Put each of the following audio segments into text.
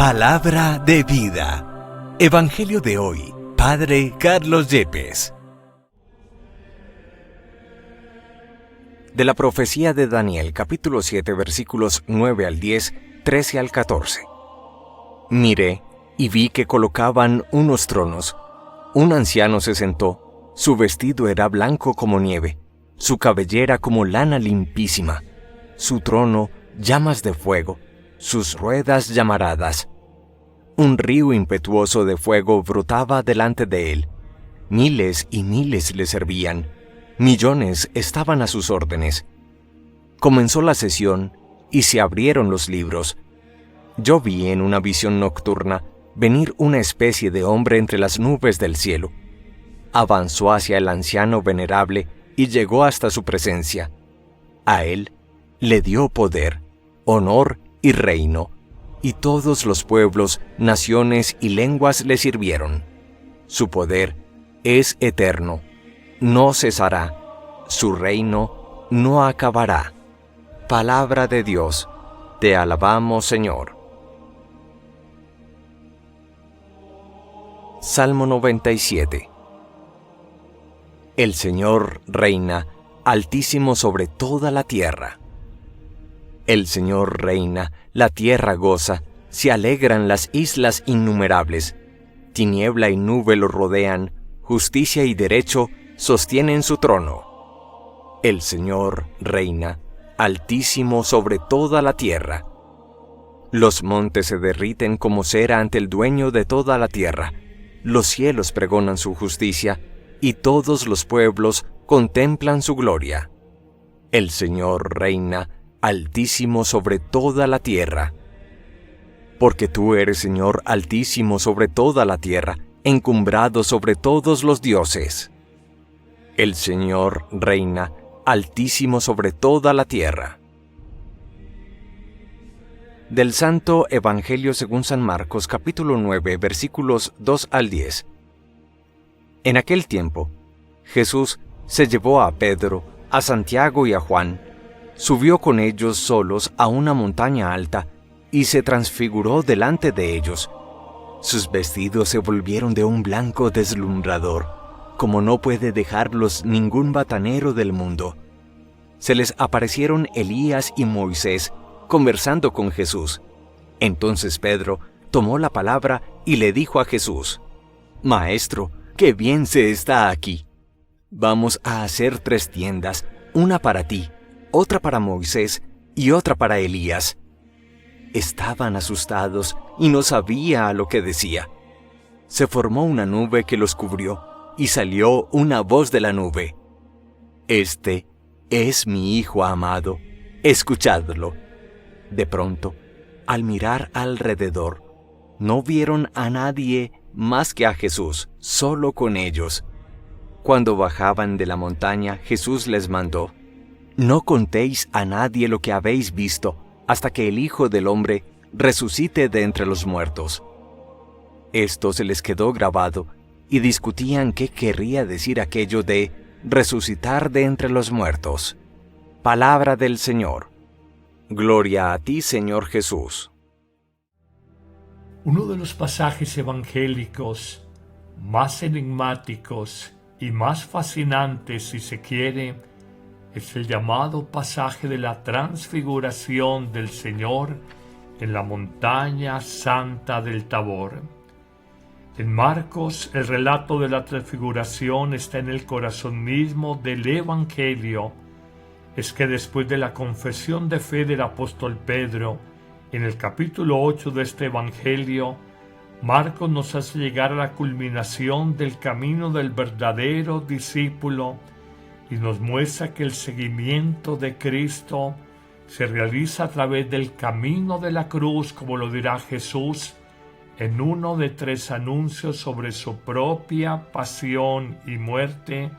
Palabra de vida. Evangelio de hoy. Padre Carlos Yepes. De la profecía de Daniel, capítulo 7, versículos 9 al 10, 13 al 14. Miré y vi que colocaban unos tronos. Un anciano se sentó. Su vestido era blanco como nieve, su cabellera como lana limpísima, su trono llamas de fuego, sus ruedas llamaradas. Un río impetuoso de fuego brotaba delante de él. Miles y miles le servían. Millones estaban a sus órdenes. Comenzó la sesión y se abrieron los libros. Yo vi en una visión nocturna venir una especie de hombre entre las nubes del cielo. Avanzó hacia el anciano venerable y llegó hasta su presencia. A él le dio poder, honor y reino, y todos los pueblos, naciones y lenguas le sirvieron. Su poder es eterno, no cesará, su reino no acabará. Palabra de Dios, te alabamos, Señor. Salmo 97. El Señor reina, altísimo sobre toda la tierra. El Señor reina, la tierra goza, se alegran las islas innumerables. Tiniebla y nube lo rodean, justicia y derecho sostienen su trono. El Señor reina, altísimo sobre toda la tierra. Los montes se derriten como cera ante el dueño de toda la tierra. Los cielos pregonan su justicia, y todos los pueblos contemplan su gloria. El Señor reina, altísimo sobre toda la tierra. Porque tú eres, Señor, altísimo sobre toda la tierra, encumbrado sobre todos los dioses. El Señor reina, altísimo sobre toda la tierra. Del Santo Evangelio según San Marcos, capítulo 9, versículos 2 al 10. En aquel tiempo, Jesús se llevó a Pedro, a Santiago y a Juan, subió con ellos solos a una montaña alta y se transfiguró delante de ellos. Sus vestidos se volvieron de un blanco deslumbrador, como no puede dejarlos ningún batanero del mundo. Se les aparecieron Elías y Moisés, conversando con Jesús. Entonces Pedro tomó la palabra y le dijo a Jesús: Maestro, qué bien se está aquí. Vamos a hacer 3 tiendas, una para ti, otra para Moisés y otra para Elías. Estaban asustados y no sabía a lo que decía. Se formó una nube que los cubrió y salió una voz de la nube: Este es mi Hijo amado, escuchadlo. De pronto, al mirar alrededor, no vieron a nadie más que a Jesús, solo con ellos. Cuando bajaban de la montaña, Jesús les mandó: No contéis a nadie lo que habéis visto, hasta que el Hijo del Hombre resucite de entre los muertos. Esto se les quedó grabado, y discutían qué querría decir aquello de resucitar de entre los muertos. Palabra del Señor. Gloria a ti, Señor Jesús. Uno de los pasajes evangélicos más enigmáticos y más fascinantes, si se quiere, es el llamado pasaje de la transfiguración del Señor en la montaña santa del Tabor. En Marcos, el relato de la transfiguración está en el corazón mismo del Evangelio. Es que después de la confesión de fe del apóstol Pedro, en el capítulo 8 de este Evangelio, Marcos nos hace llegar a la culminación del camino del verdadero discípulo y nos muestra que el seguimiento de Cristo se realiza a través del camino de la cruz, como lo dirá Jesús en uno de 3 anuncios sobre su propia pasión y muerte,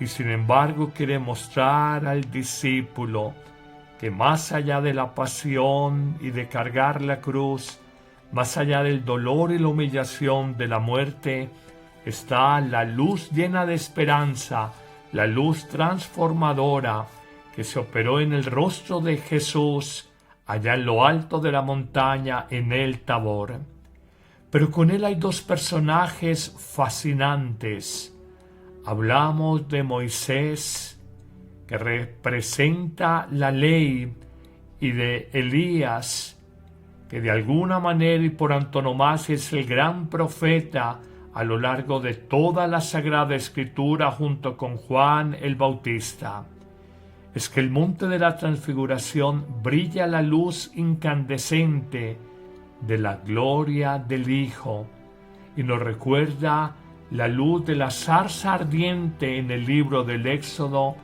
y sin embargo quiere mostrar al discípulo que más allá de la pasión y de cargar la cruz, más allá del dolor y la humillación de la muerte, está la luz llena de esperanza, la luz transformadora que se operó en el rostro de Jesús allá en lo alto de la montaña, en el Tabor. Pero con él hay dos personajes fascinantes. Hablamos de Moisés, que representa la ley, y de Elías, que de alguna manera y por antonomasia es el gran profeta a lo largo de toda la Sagrada Escritura junto con Juan el Bautista. Es que el monte de la Transfiguración brilla la luz incandescente de la gloria del Hijo y nos recuerda la luz de la zarza ardiente en el libro del Éxodo,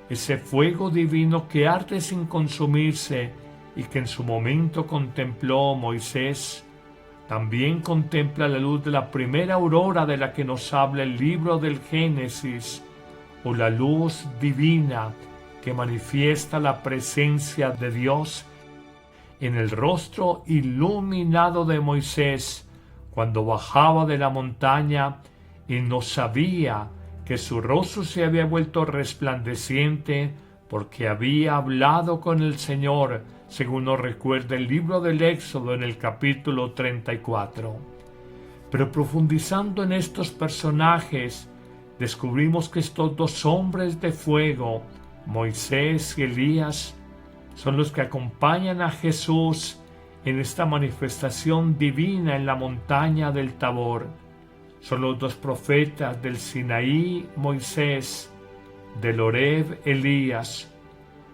ese fuego divino que arde sin consumirse y que en su momento contempló Moisés. También contempla la luz de la primera aurora de la que nos habla el libro del Génesis, o la luz divina que manifiesta la presencia de Dios en el rostro iluminado de Moisés cuando bajaba de la montaña y no sabía que su rostro se había vuelto resplandeciente porque había hablado con el Señor, según nos recuerda el libro del Éxodo en el capítulo 34. Pero profundizando en estos personajes, descubrimos que estos dos hombres de fuego, Moisés y Elías, son los que acompañan a Jesús en esta manifestación divina en la montaña del Tabor. Son los dos profetas del Sinaí, Moisés, del Horeb, Elías.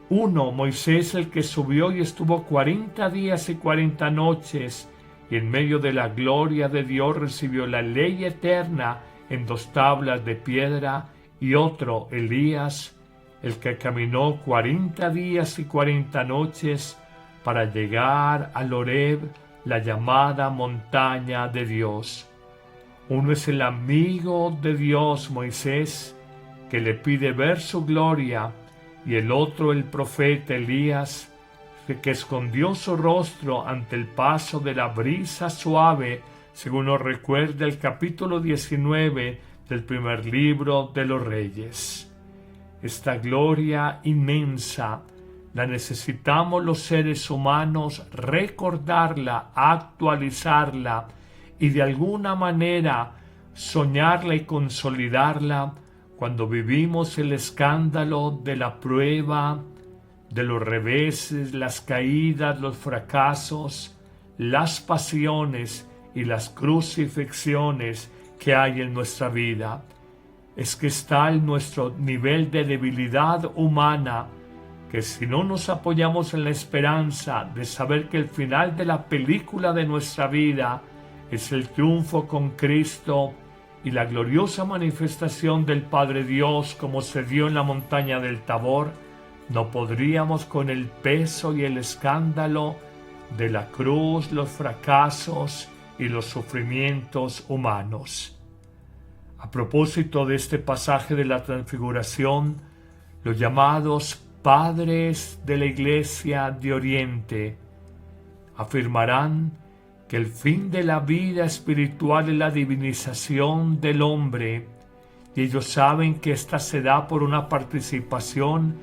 Uno, Moisés, el que subió y estuvo 40 días y 40 noches, y en medio de la gloria de Dios recibió la ley eterna en 2 tablas de piedra, y otro, Elías, el que caminó 40 días y 40 noches para llegar al Horeb, la llamada montaña de Dios. Uno es el amigo de Dios, Moisés, que le pide ver su gloria, y el otro el profeta Elías, que escondió su rostro ante el paso de la brisa suave, según nos recuerda el capítulo 19 del primer libro de los Reyes. Esta gloria inmensa la necesitamos los seres humanos recordarla, actualizarla y de alguna manera soñarla y consolidarla cuando vivimos el escándalo de la prueba, de los reveses, las caídas, los fracasos, las pasiones y las crucifixiones que hay en nuestra vida. Es que está en nuestro nivel de debilidad humana, que si no nos apoyamos en la esperanza de saber que el final de la película de nuestra vida es el triunfo con Cristo y la gloriosa manifestación del Padre Dios como se dio en la montaña del Tabor, no podríamos con el peso y el escándalo de la cruz, los fracasos y los sufrimientos humanos. A propósito de este pasaje de la Transfiguración, los llamados padres de la Iglesia de Oriente afirmarán que el fin de la vida espiritual es la divinización del hombre, y ellos saben que ésta se da por una participación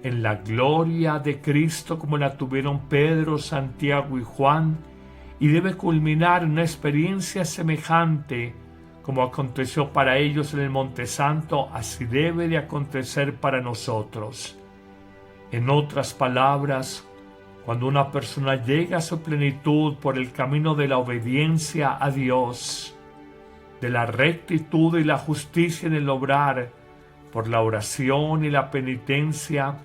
en la gloria de Cristo como la tuvieron Pedro, Santiago y Juan, y debe culminar en una experiencia semejante como aconteció para ellos en el Monte Santo, así debe de acontecer para nosotros. En otras palabras, cuando una persona llega a su plenitud por el camino de la obediencia a Dios, de la rectitud y la justicia en el obrar, por la oración y la penitencia,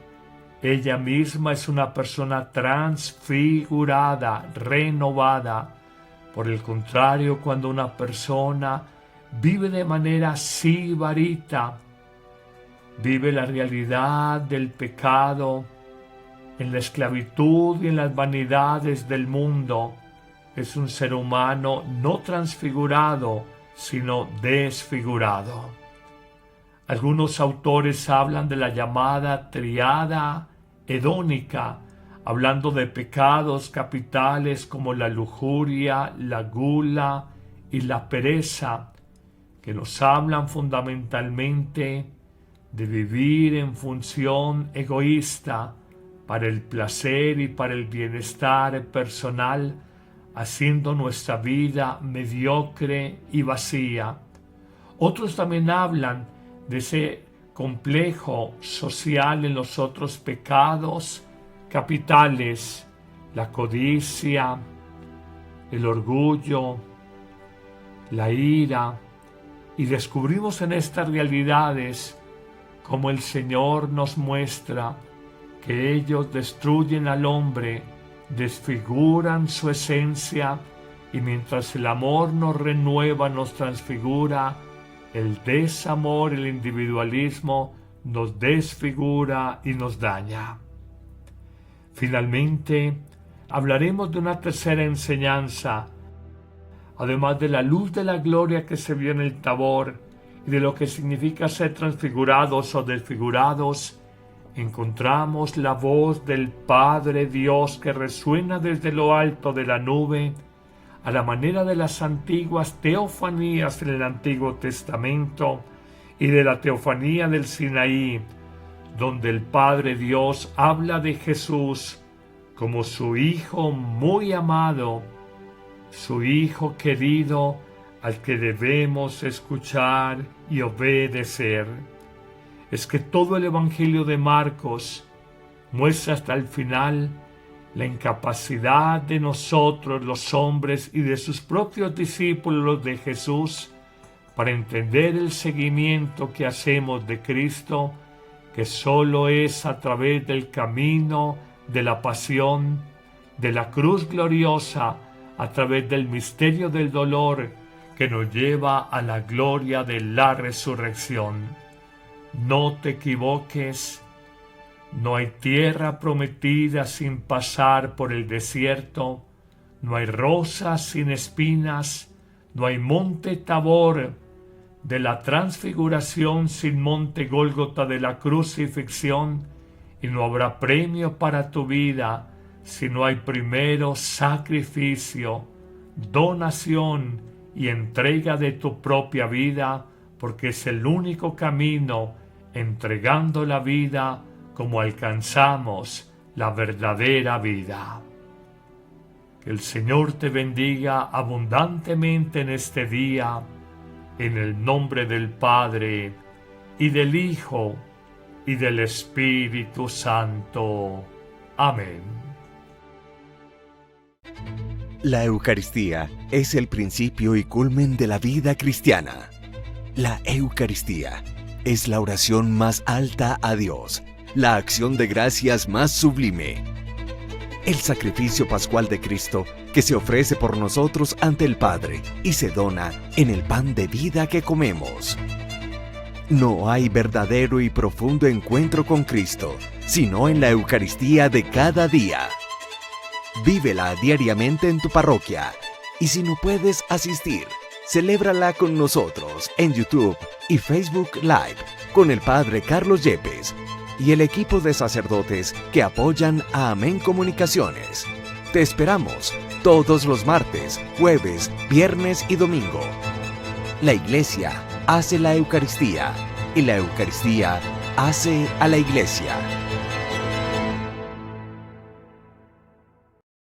ella misma es una persona transfigurada, renovada. Por el contrario, cuando una persona vive de manera sibarita, vive la realidad del pecado, en la esclavitud y en las vanidades del mundo, es un ser humano no transfigurado, sino desfigurado. Algunos autores hablan de la llamada triada hedónica, hablando de pecados capitales como la lujuria, la gula y la pereza, que nos hablan fundamentalmente de vivir en función egoísta, para el placer y para el bienestar personal, haciendo nuestra vida mediocre y vacía. Otros también hablan de ese complejo social en los otros pecados capitales, la codicia, el orgullo, la ira, y descubrimos en estas realidades cómo el Señor nos muestra que ellos destruyen al hombre, desfiguran su esencia, y mientras el amor nos renueva, nos transfigura, el desamor, el individualismo nos desfigura y nos daña. Finalmente, hablaremos de una tercera enseñanza. Además de la luz de la gloria que se vio en el Tabor y de lo que significa ser transfigurados o desfigurados, encontramos la voz del Padre Dios que resuena desde lo alto de la nube, a la manera de las antiguas teofanías en el Antiguo Testamento y de la teofanía del Sinaí, donde el Padre Dios habla de Jesús como su Hijo muy amado, su Hijo querido al que debemos escuchar y obedecer. Es que todo el Evangelio de Marcos muestra hasta el final la incapacidad de nosotros los hombres y de sus propios discípulos de Jesús para entender el seguimiento que hacemos de Cristo, que solo es a través del camino de la pasión, de la cruz gloriosa, a través del misterio del dolor que nos lleva a la gloria de la resurrección. No te equivoques, no hay tierra prometida sin pasar por el desierto, no hay rosas sin espinas, no hay monte Tabor de la transfiguración sin monte Gólgota de la crucifixión, y no habrá premio para tu vida si no hay primero sacrificio, donación y entrega de tu propia vida, porque es el único camino, entregando la vida, como alcanzamos la verdadera vida. Que el Señor te bendiga abundantemente en este día, en el nombre del Padre, y del Hijo, y del Espíritu Santo. Amén. La Eucaristía es el principio y culmen de la vida cristiana. La Eucaristía es la oración más alta a Dios, la acción de gracias más sublime, el sacrificio pascual de Cristo que se ofrece por nosotros ante el Padre y se dona en el pan de vida que comemos. No hay verdadero y profundo encuentro con Cristo, sino en la Eucaristía de cada día. Vívela diariamente en tu parroquia, y si no puedes asistir, celébrala con nosotros en YouTube y Facebook Live con el Padre Carlos Yepes y el equipo de sacerdotes que apoyan a Amén Comunicaciones. Te esperamos todos los martes, jueves, viernes y domingo. La Iglesia hace la Eucaristía y la Eucaristía hace a la Iglesia.